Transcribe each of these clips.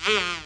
Cocomelon!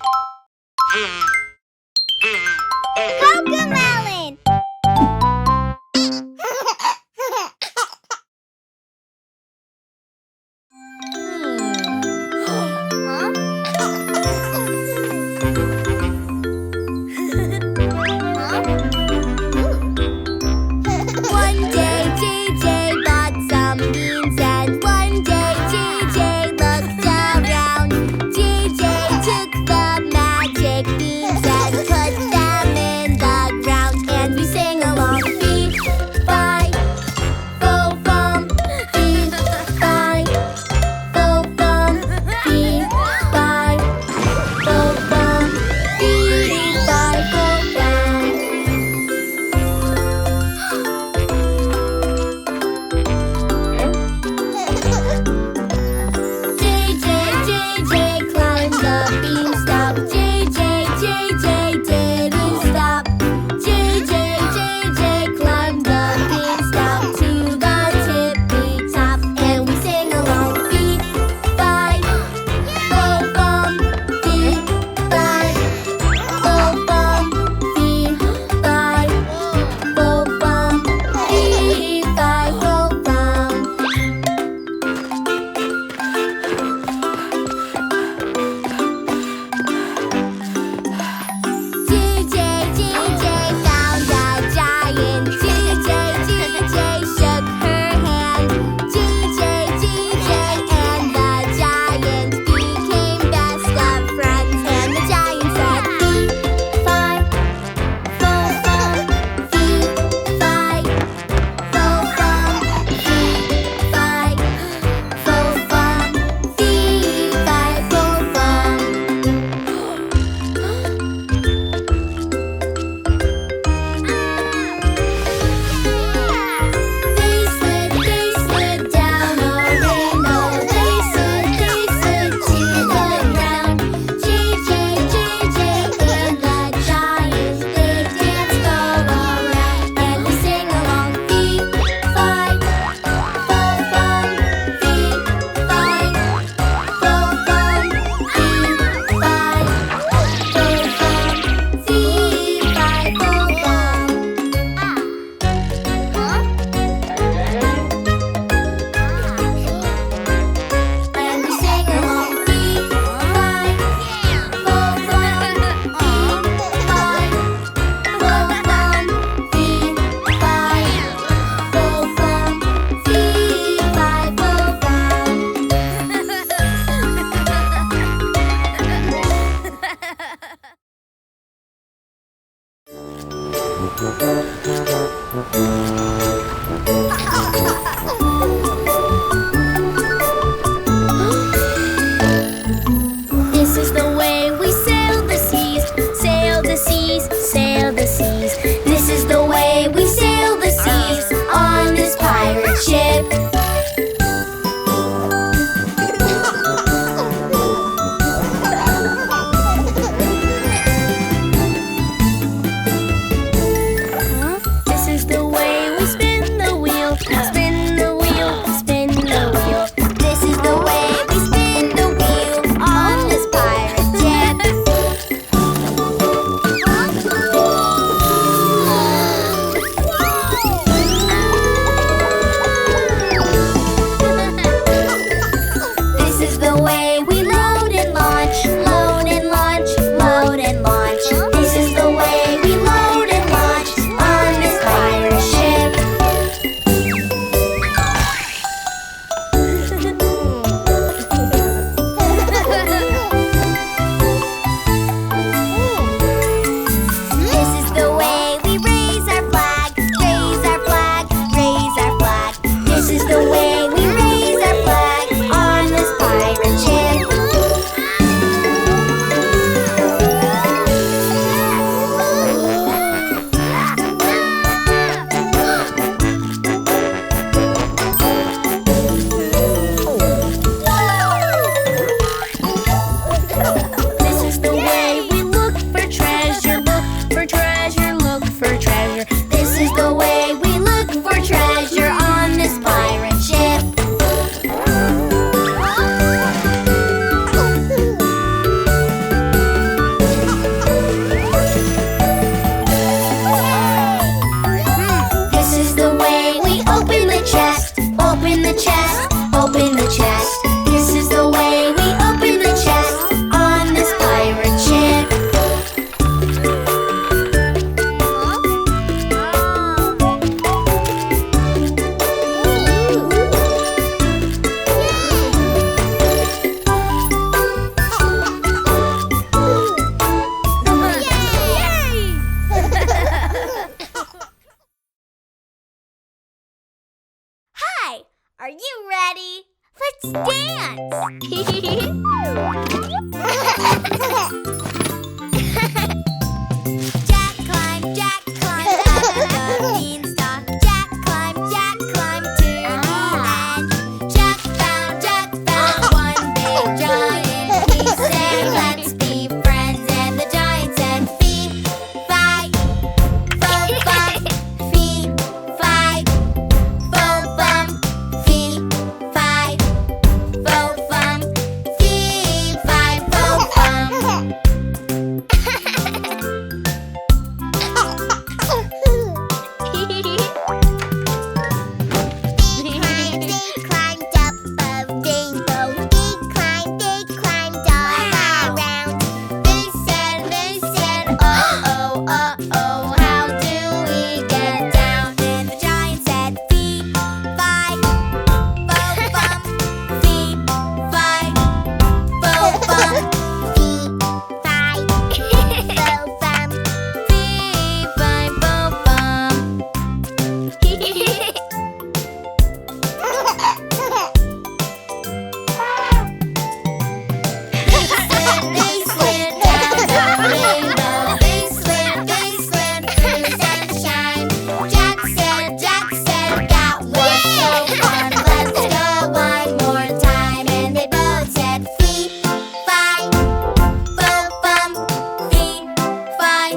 One day JJ bought some beans, and one day JJ looked around. JJ took the magic beans and put them in the ground, and we sang along. Fee, fi, fo, fum, fee, fi, fo, fum, fee, fi, fo, fum, fee, fi, fo, fum. JJ climbed the beanstalk. JJ didn't stop. JJ climbed the beanstalk to the tippy top, and we sang along. Fee, fi, fo, fum, fee, fi, fo, fum, fee, fi, fo, fum, fee, fi, fo, fum. JJ found a giant. JJ shook her hand. JJ and the giant became best of friends. And the giant said, Fee, fi, fo, fum, fee, fi, fo, fum, fee, fi, fo, fum, fee, fi, fo, fum. They slid down a rainbow. They slid to the ground. JJ and the giant, they danced all around, and we sang along. Fee, fi, fo, fum, fee, fi, fo, fum, fee, fi, fo, fum, fee, fi, fo, fum. And we sang along. Fee, fi, fo, fum, fee, fi, fo, fum, fee, fi, fo, fum, fee, fi, fo, fum. This is the way we sail the seas, sail the seas, sail the seas. This is the way we sail the seas on this pirate ship. This is the way we spin the wheel, chest. This is the way we open the chest on this pirate ship. Hi, are you ready? Let's dance! Jack climbed up the beanstalk. Jack climbed to the end. Jack found one big giant. He said, let's be friends. And the giant said, fee, fi, fo, fum, fee, fi, fo, fum, fee, fi, fo, fum, fee, fi, fo, fum. They climbed up a rainbow. They climbed all around. They said, uh-oh, how do we get down? And the giant said, fee, fi, fo, fum, fee, fi, fo, fum, fee, fi, fo, fum, fee, fi, fo, fum. They slid down the rainbow. They slid through sunshine. Jack said, that was so fun. Let's go one more time. And they both said, fee, fi, fo, fum, fee, fi,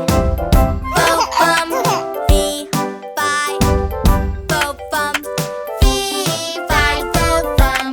fo, fum, fee, fi, fo, fum, fee, fi, fo, fum.